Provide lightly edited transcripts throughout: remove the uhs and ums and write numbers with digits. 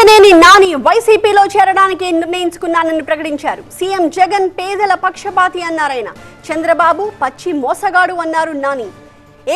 కేశినేని నాని వైసీపీలో చేరడానికి నిర్ణయించుకున్నానని ప్రకటించారు. సీఎం జగన్ పేదల పక్షపాతి అన్నారాయన. చంద్రబాబు పచ్చి మోసగాడు అన్నారు నాని.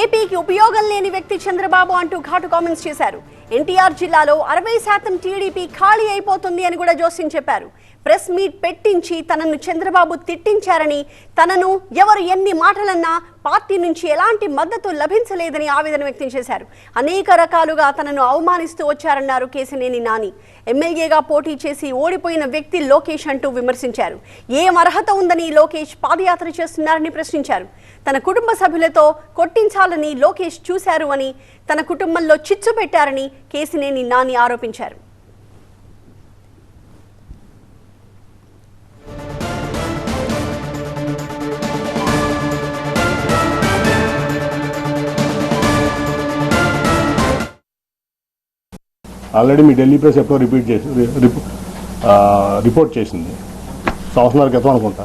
ఏపీకి ఉపయోగం లేని వ్యక్తి చంద్రబాబు అంటూ ఘాటు కామెంట్స్ చేశారు. ఎన్టీఆర్ జిల్లాలో 60% టీడీపీ ఖాళీ అయిపోతుంది అని కూడా జోస్యం చెప్పారు. ప్రెస్ మీట్ పెట్టించి తనను చంద్రబాబు తిట్టించారని, తనను ఎవరు ఎన్ని మాటలన్నా పార్టీ నుంచి ఎలాంటి మద్దతు లభించలేదని ఆవేదన వ్యక్తం చేశారు. అనేక రకాలుగా తనను అవమానిస్తూ వచ్చారన్నారు కేశినేని నాని. ఎమ్మెల్యేగా పోటీ చేసి ఓడిపోయిన వ్యక్తి లోకేష్ అంటూ విమర్శించారు. ఏం అర్హత ఉందని లోకేష్ పాదయాత్ర చేస్తున్నారని ప్రశ్నించారు. తన కుటుంబ సభ్యులతో కొట్టించాలని లోకేష్ చూశారు అని, తన కుటుంబంలో చిచ్చు పెట్టారని కేశినేని నాని ఆరోపించారు. ఆల్రెడీ మీ ఢిల్లీ ప్రెస్ ఎప్పుడో రిపోర్ట్ చేసింది. సంవత్సరాల క్రితం అనుకుంటా.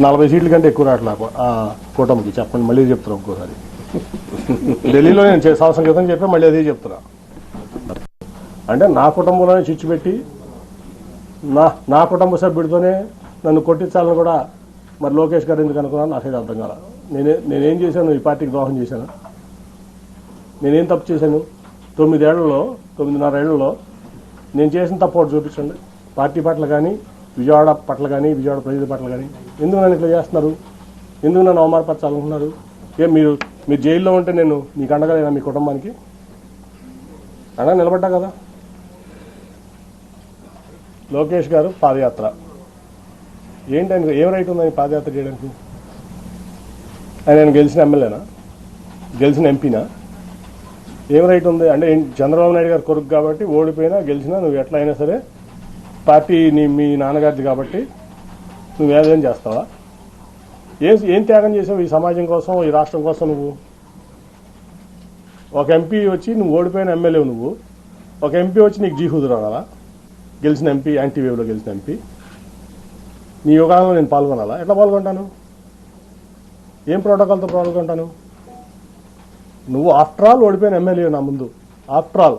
40 సీట్ల కంటే ఎక్కువ రావట్లే కూటమికి. చెప్పండి, మళ్ళీ చెప్తున్నా ఇంకోసారి. ఢిల్లీలో నేను సంవత్సరం క్రితం చెప్పా, మళ్ళీ అదే చెప్తున్నా. అంటే నా కుటుంబంలోనే చిచ్చు పెట్టి నా కుటుంబ సభ్యుడితోనే నన్ను కొట్టించాలని కూడా మరి లోకేష్ గారు ఎందుకు అనుకున్నాను నాకైతే అర్థం కాల. నేనేం చేశాను? ఈ పార్టీకి ద్రోహం చేశాను? నేనేం తప్పు చేశాను? 9.5 ఏళ్లలో నేను చేసిన తప్పు ఒకటి చూపించండి. పార్టీ పట్ల కానీ, విజయవాడ పట్ల కానీ, విజయవాడ ప్రజల పట్ల కానీ. ఎందుకు నన్ను ఇట్లా చేస్తున్నారు? ఎందుకు నన్ను అవమానపరచాలనుకుంటున్నారు? మీరు జైల్లో ఉంటే నేను మీకు అండగా మీ కుటుంబానికి అండగా నిలబడ్డా కదా. లోకేష్ గారు పాదయాత్ర ఏంటని, ఏం రైట్ ఉందని పాదయాత్ర చేయడానికి? ఆయన గెలిచిన ఎమ్మెల్యేనా? గెలిచిన ఎంపీనా? ఏం రైట్ ఉంది అంటే? చంద్రబాబు నాయుడు గారు కొడుకు కాబట్టి ఓడిపోయినా గెలిచినా నువ్వు ఎట్లా అయినా సరే పార్టీ మీ నాన్నగారిది కాబట్టి నువ్వు ఏదేం చేస్తావా? ఏం త్యాగం చేసావు ఈ సమాజం కోసం, ఈ రాష్ట్రం కోసం? నువ్వు ఒక ఎంపీ వచ్చి, నువ్వు ఓడిపోయిన ఎమ్మెల్యే నువ్వు, ఒక ఎంపీ వచ్చి నీకు జీహుదు రావాలా? గెలిచిన ఎంపీ, యాంటీ వేవ్లో గెలిచిన ఎంపీ, నీ యోగాలో నేను పాల్గొనాలా? ఎట్లా పాల్గొంటాను? ఏం ప్రోటోకాల్తో పాల్గొంటాను? నువ్వు ఆఫ్టర్ ఆల్ ఓడిపోయిన ఎమ్మెల్యే నా ముందు. ఆఫ్టర్ ఆల్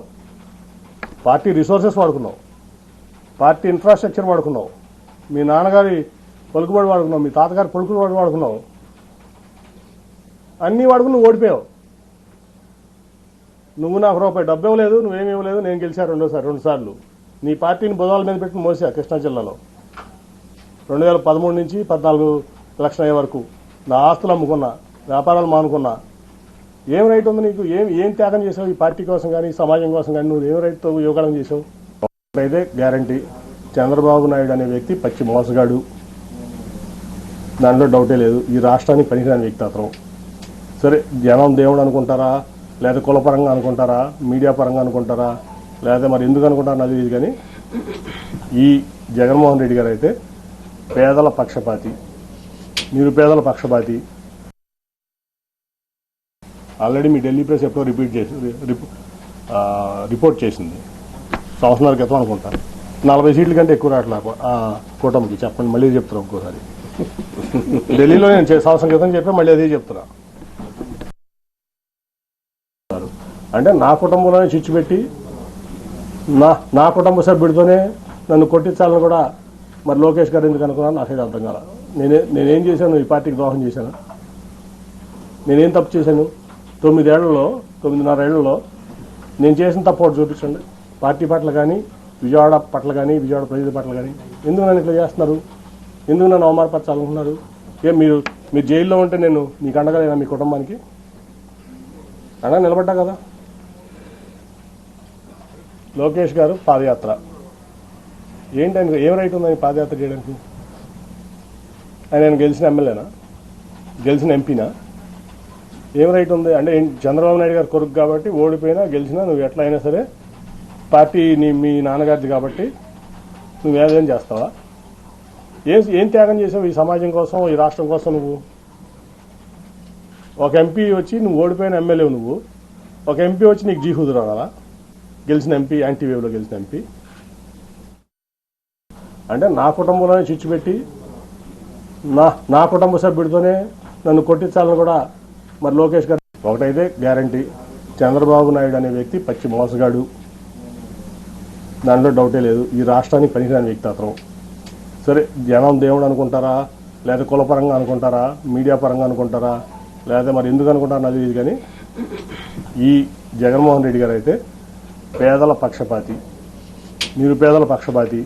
పార్టీ రిసోర్సెస్ వాడుకున్నావు, పార్టీ ఇన్ఫ్రాస్ట్రక్చర్ వాడుకున్నావు, మీ నాన్నగారి పలుకుబడి వాడుకున్నావు, మీ తాతగారి పలుకుబడి వాడుకున్నావు, అన్నీ వాడుకుని నువ్వు ఓడిపోయావు. నువ్వు నాకు రూపాయి డబ్బు ఇవ్వలేదు, నువ్వేమి ఇవ్వలేదు. నేను గెలిచా 2 సార్లు. నీ పార్టీని బుధాల మీద పెట్టి మోసా కృష్ణా జిల్లాలో 2013 నుంచి 14 ఎలక్షన్ అయ్యే వరకు. నా ఆస్తులు అమ్ముకున్నా, వ్యాపారాలు మానుకున్నా. ఏం రైట్ ఉంది నీకు? ఏం త్యాగం చేసావు ఈ పార్టీ కోసం కానీ, సమాజం కోసం కానీ? నువ్వు ఏం రైట్తో యోగాలం చేసావు? అయితే గ్యారంటీ, చంద్రబాబు నాయుడు అనే వ్యక్తి పచ్చి మోసగాడు, దాంట్లో డౌటే లేదు. ఈ రాష్ట్రానికి పనికిరాని వ్యక్తి అతను. సరే, జనం దేవుడు అనుకుంటారా, లేదా కులపరంగా అనుకుంటారా, మీడియా పరంగా అనుకుంటారా, లేదా మరి ఎందుకు అనుకుంటారా నాకు తెలియదు. కానీ ఈ జగన్మోహన్ రెడ్డి గారు అయితే పేదల పక్షపాతి, నిరుపేదల పక్షపాతి. ఆల్రెడీ మీ ఢిల్లీ ప్రెస్ ఎప్పుడో రిపోర్ట్ చేసింది. సంవత్సరాల క్రితం అనుకుంటా. 40 సీట్ల కంటే ఎక్కువ రావట్లే కూటమికి. చెప్పండి, మళ్ళీ చెప్తున్నా ఇంకోసారి. ఢిల్లీలో నేను సంవత్సరం క్రితం చెప్పా, మళ్ళీ అదే చెప్తున్నా. అంటే నా కుటుంబంలోనే చిచ్చు పెట్టి నా కుటుంబ సభ్యుడితోనే నన్ను కొట్టించాలని కూడా మరి లోకేష్ గారు ఎందుకు అనుకున్నాను నాకైతే అర్థం కాల. నేనేం చేశాను? ఈ పార్టీకి ద్రోహం చేశాను? నేనేం తప్పు చేశాను? 9.5 ఏళ్లలో నేను చేసిన తప్పు ఒకటి చూపించండి. పార్టీ పట్ల కానీ, విజయవాడ పట్ల కానీ, విజయవాడ ప్రజల పట్ల కానీ. ఎందుకు నన్ను ఇట్లా చేస్తున్నారు? ఎందుకు నన్ను అవమానపరచాలనుకుంటున్నారు? మీరు జైల్లో ఉంటే నేను మీకు అండగా మీ కుటుంబానికి అండగా నిలబడ్డా కదా. లోకేష్ గారు పాదయాత్ర ఏంటని, ఏం రైట్ ఉందని పాదయాత్ర చేయడానికి? ఆయన గెలిచిన ఎమ్మెల్యేనా? గెలిచిన ఎంపీనా? ఏం రైట్ ఉంది అంటే? చంద్రబాబు నాయుడు గారు కొడుకు కాబట్టి ఓడిపోయినా గెలిచినా నువ్వు ఎట్లా అయినా సరే పార్టీ మీ నాన్నగారిది కాబట్టి నువ్వు ఏదేం చేస్తావా? ఏం త్యాగం చేసావు ఈ సమాజం కోసం, ఈ రాష్ట్రం కోసం? నువ్వు ఒక ఎంపీ వచ్చి, నువ్వు ఓడిపోయిన ఎమ్మెల్యే నువ్వు, ఒక ఎంపీ వచ్చి నీకు జీహుదు రావాలా? గెలిచిన ఎంపీ, యాంటీ వేవ్లో గెలిచిన ఎంపీ. అంటే నా కుటుంబంలోనే చిచ్చు పెట్టి నా కుటుంబ సభ్యుడితోనే నన్ను కొట్టించాలని కూడా మరి లోకేష్ గారు. ఒకటైతే గ్యారంటీ, చంద్రబాబు నాయుడు అనే వ్యక్తి పచ్చి మోసగాడు, దాంట్లో డౌటే లేదు. ఈ రాష్ట్రానికి పనికిరాని వ్యక్తి అతను. సరే జనం దేవుడు అనుకుంటారా, లేదా కులపరంగా అనుకుంటారా, మీడియా పరంగా అనుకుంటారా, లేదా మరి ఎందుకు అనుకుంటారా నాకు తెలియదు. కానీ ఈ జగన్మోహన్ రెడ్డి గారు అయితే పేదల పక్షపాతి, నిరుపేదల పక్షపాతి,